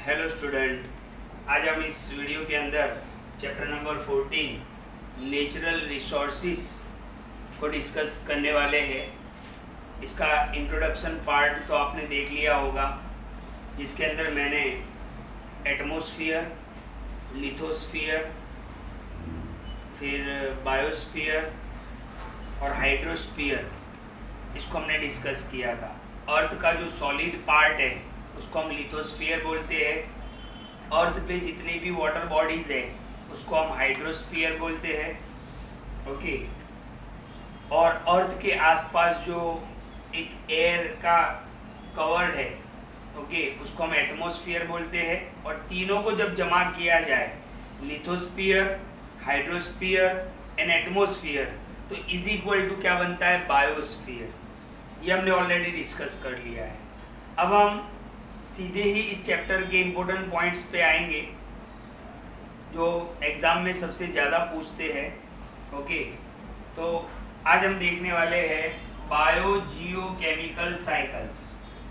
Hello student, आज हम इस वीडियो के अंदर चैप्टर नंबर 14 नेचुरल रिसोर्सिस को डिस्कस करने वाले हैं। इसका इंट्रोडक्शन पार्ट तो आपने देख लिया होगा, जिसके अंदर मैंने एटमॉस्फेयर, लिथोस्फीयर, फिर बायोस्फीयर और हाइड्रोस्फीयर, इसको हमने डिस्कस किया था। अर्थ का जो सॉलिड पार्ट है उसको हम लिथोस्फीयर बोलते हैं। अर्थ पे जितनी भी वाटर बॉडीज है उसको हम हाइड्रोस्फीयर बोलते हैं। ओके, और अर्थ के आसपास जो एक एयर का कवर है, ओके, उसको हम एटमॉस्फेयर बोलते हैं। और तीनों को जब जमा किया जाए, लिथोस्फीयर, हाइड्रोस्फीयर एंड एटमॉस्फेयर, तो इज इक्वल टू क्या बनता है? बायोस्फीयर। ये हमने ऑलरेडी डिस्कस कर लिया है। अब हम सीधे ही इस चैप्टर के इम्पोर्टेंट पॉइंट्स पे आएंगे जो एग्ज़ाम में सबसे ज़्यादा पूछते हैं। ओके, तो आज हम देखने वाले हैं बायो जियो केमिकल साइकिल्स।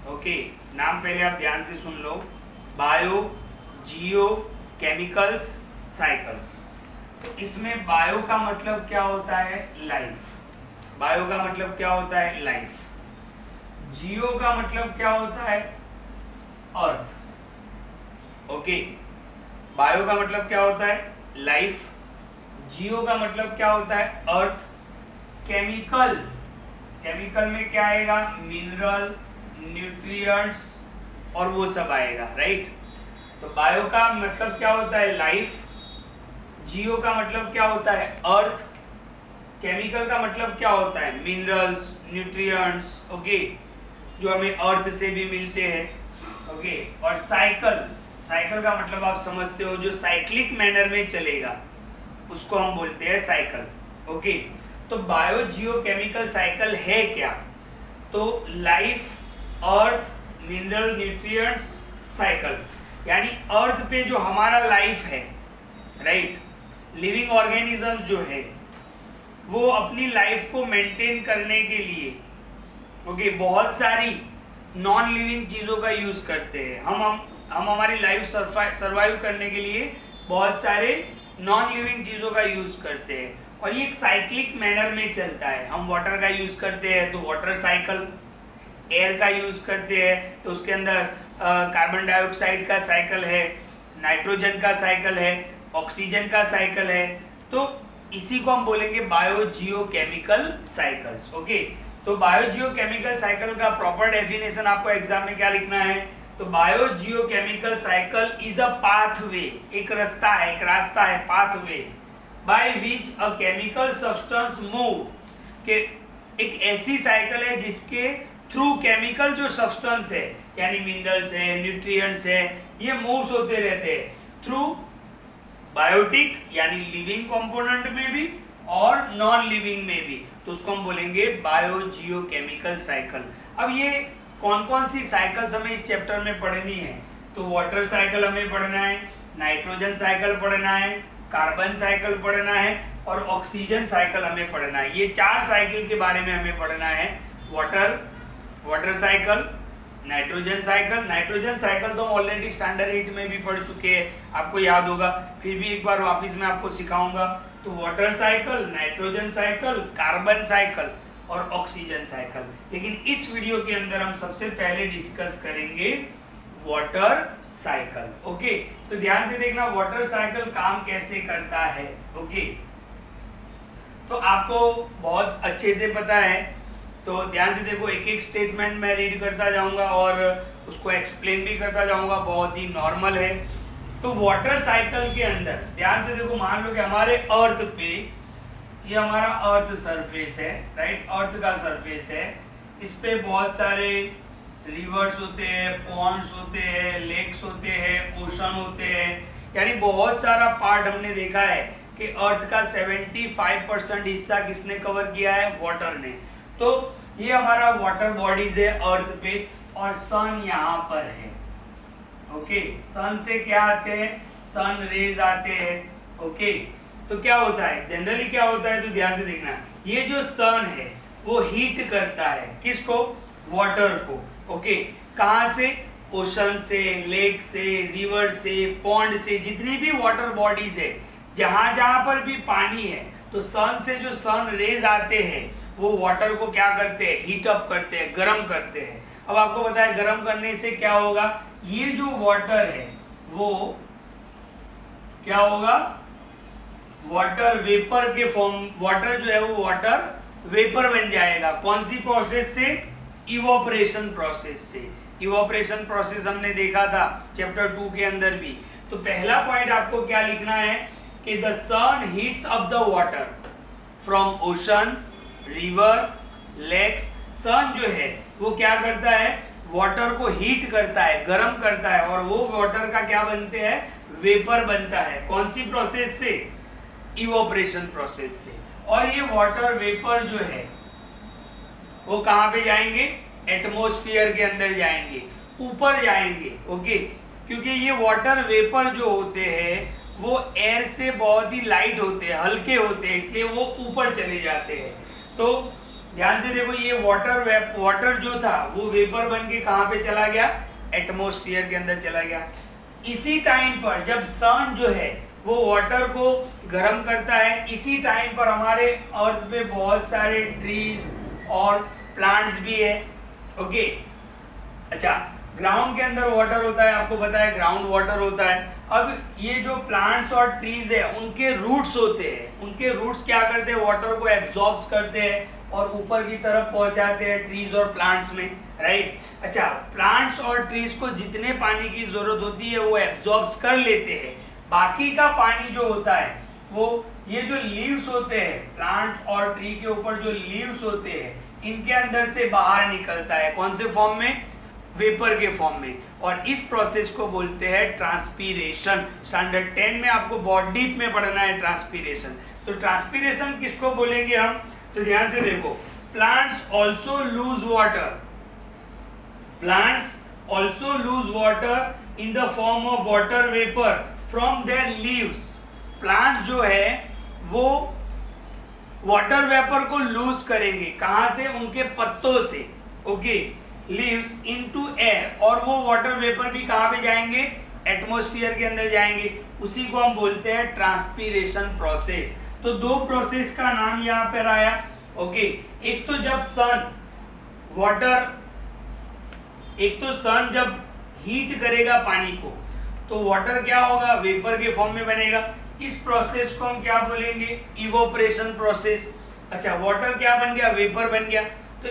ओके, नाम पहले आप ध्यान से सुन लो, बायो जियो केमिकल्स साइकिल्स। तो इसमें बायो का मतलब क्या होता है? लाइफ। बायो का मतलब क्या होता है? लाइफ। जियो का मतलब क्या होता है? अर्थ। ओके, बायो का मतलब क्या होता है? लाइफ। जियो का मतलब क्या होता है? अर्थ। केमिकल, केमिकल में क्या आएगा? मिनरल, न्यूट्रिएंट्स और वो सब आएगा, राइट। तो बायो का मतलब क्या होता है? लाइफ। जियो का मतलब क्या होता है? अर्थ। केमिकल का मतलब क्या होता है? मिनरल्स, न्यूट्रिएंट्स, ओके, जो हमें अर्थ से भी मिलते हैं। ओके, और साइकिल, साइकिल का मतलब आप समझते हो, जो साइक्लिक मैनर में चलेगा उसको हम बोलते हैं साइकिल। ओके, तो बायो जियो केमिकल साइकिल है क्या? तो लाइफ, अर्थ, मिनरल, न्यूट्रिएंट्स, साइकिल। यानी अर्थ पे जो हमारा लाइफ है, राइट, लिविंग ऑर्गेनिज्म जो है वो अपनी लाइफ को मेंटेन करने के लिए, ओके, बहुत सारी नॉन लिविंग चीज़ों का यूज़ करते हैं। हम हमारी लाइफ सर्वाइव करने के लिए बहुत सारे नॉन लिविंग चीज़ों का यूज़ करते हैं, और ये एक साइक्लिक मैनर में चलता है। हम वाटर का यूज़ करते हैं तो वाटर साइकिल, एयर का यूज़ करते हैं तो उसके अंदर कार्बन डाइऑक्साइड का साइकिल है, नाइट्रोजन का साइकिल है, ऑक्सीजन का साइकिल है। तो इसी को हम बोलेंगे बायो जियो केमिकल साइकिल्स। ओके, तो बायो जियो केमिकल साइकिल का प्रॉपर डेफिनेशन आपको एग्जाम में क्या लिखना है? तो bio Jio chemical cycle is a pathway, एक रास्ता है, एक रास्ता है, pathway by which a chemical substance move, के एक ऐसी साइकिल है जिसके थ्रू केमिकल जो सब्सटेंस है, यानी मिनरल्स है, न्यूट्रिएंट्स है, ये मूव्स होते रहते हैं थ्रू बायोटिक यानी लिविंग कंपोनेंट में भी और नॉन लिविंग में भी। तो उसको हम बोलेंगे बायो जियो केमिकल साइकिल। अब ये कौन कौन सी साइकिल्स हमें इस चैप्टर में पढ़नी है? तो वाटर साइकिल हमें पढ़ना है, नाइट्रोजन साइकिल पढ़ना है, कार्बन साइकिल पढ़ना है और ऑक्सीजन साइकिल हमें पढ़ना है। ये चार साइकिल के बारे में हमें पढ़ना है। वाटर साइकिल, नाइट्रोजन साइकिल तो ऑलरेडी स्टैंडर्ड 8 में भी पढ़ चुके हैं, आपको याद होगा, फिर भी एक बार वापस मैं आपको सिखाऊंगा। तो water cycle, nitrogen cycle, carbon cycle और ऑक्सीजन साइकिल। लेकिन इस वीडियो के अंदर हम सबसे पहले डिस्कस करेंगे वाटर साइकिल। ओके, तो ध्यान से देखना वाटर साइकिल काम कैसे करता है। ओके, तो आपको बहुत अच्छे से पता है, तो ध्यान से देखो, एक एक स्टेटमेंट मैं रीड करता जाऊंगा और उसको एक्सप्लेन भी करता जाऊंगा, बहुत ही नॉर्मल है। तो वाटर साइकिल के अंदर ध्यान से देखो, मान लो कि हमारे अर्थ पे, ये हमारा अर्थ सरफेस है, राइट, अर्थ का सरफेस है, इस पे बहुत सारे रिवर्स होते हैं, पॉन्ड्स होते हैं, लेक्स होते हैं, ओशन होते हैं, यानी बहुत सारा पार्ट हमने देखा है कि अर्थ का 75% हिस्सा किसने कवर किया है? वाटर ने। तो ये हमारा वाटर बॉडीज है अर्थ पे, और सन यहाँ पर है। ओके, सन से क्या आते हैं? सन रेज आते हैं। ओके, तो क्या होता है जनरली, क्या होता है? तो ध्यान से देखना, ये जो सन है वो हीट करता है किसको? वाटर को। ओके, कहाँ से? ओशन से, लेक से, रिवर से, पॉन्ड से, जितनी भी वाटर बॉडीज है, जहां जहां पर भी पानी है, तो सन से जो सन रेज आते हैं वो वाटर को क्या करते हैं, हीट अप करते हैं, गर्म करते हैं। अब आपको पता है गर्म करने से क्या होगा, ये जो वाटर है वो क्या होगा, वाटर वेपर के फॉर्म, वाटर जो है वो वाटर वेपर बन जाएगा। कौन सी प्रोसेस से, इवोपरेशन प्रोसेस से। इवोपरेशन प्रोसेस हमने देखा था चैप्टर 2 के अंदर भी। तो पहला पॉइंट आपको क्या लिखना है कि the sun heats up the water from ocean, river, lakes. Sun जो है वो क्या करता है, वाटर को हीट करता है, गर्म करता है, और वो वाटर का क्या बनते हैं, वेपर बनता है। कौन सी प्रोसेस से, इवोपरेशन प्रोसेस से। और ये वाटर वेपर जो है वो कहां पे जाएंगे, एटमॉस्फेयर के अंदर जाएंगे, ऊपर जाएंगे। ओके, क्योंकि ये वाटर वेपर जो होते हैं वो एयर से बहुत ही लाइट होते हैं, हल्के होते हैं, इसलिए वो ऊपर चले जाते हैं। तो ध्यान से देखो, ये वाटर जो था वो वेपर बन के कहां पे चला गया, एटमॉस्फेयर के अंदर चला गया। इसी टाइम पर जब सन जो है वो वाटर को गर्म करता है, इसी टाइम पर हमारे अर्थ पे बहुत सारे ट्रीज और प्लांट्स भी है। ओके, अच्छा, ग्राउंड के अंदर वाटर होता है, आपको पता है ग्राउंड वाटर होता है। अब ये जो प्लांट्स और ट्रीज है उनके रूट्स होते हैं, उनके रूट्स क्या करते हैं, वाटर को एब्जॉर्ब करते हैं और ऊपर की तरफ पहुंचाते हैं ट्रीज और प्लांट्स में, राइट। अच्छा, प्लांट्स और ट्रीज को जितने पानी की जरूरत होती है वो एब्जॉर्ब कर लेते हैं। बाकी का पानी जो होता है वो ये जो लीव्स होते हैं, प्लांट और ट्री के ऊपर जो लीव्स होते हैं, इनके अंदर से बाहर निकलता है। कौन से फॉर्म में, वेपर के फॉर्म में। और इस प्रोसेस को बोलते हैं ट्रांसपीरेशन। स्टैंडर्ड 10 में आपको बहुत डीप में पढ़ना है ट्रांसपीरेशन। तो ट्रांसपीरेशन किसको बोलेंगे हम, तो ध्यान से देखो, plants also loose water, plants also loose water in the form of water vapour from there leaves. Plants जो है वो वाटर वेपर को लूज करेंगे, कहां से, उनके पत्तों से। ओके, लीव्स इनटू एयर, और वो वाटर वेपर भी कहां पे जाएंगे, एटमॉस्फेयर के अंदर जाएंगे। उसी को हम बोलते हैं ट्रांसपीरेशन प्रोसेस। तो दो प्रोसेस का नाम यहां पर आया। ओके, एक तो जब सन वाटर, एक तो सन जब हीट करेगा पानी को तो वाटर क्या होगा, वेपर के फॉर्म में बनेगा। इस प्रोसेस को हम क्या बोलेंगे, इवोपरेशन प्रोसेस। अच्छा, वाटर क्या बन गया, वेपर बन गया। तो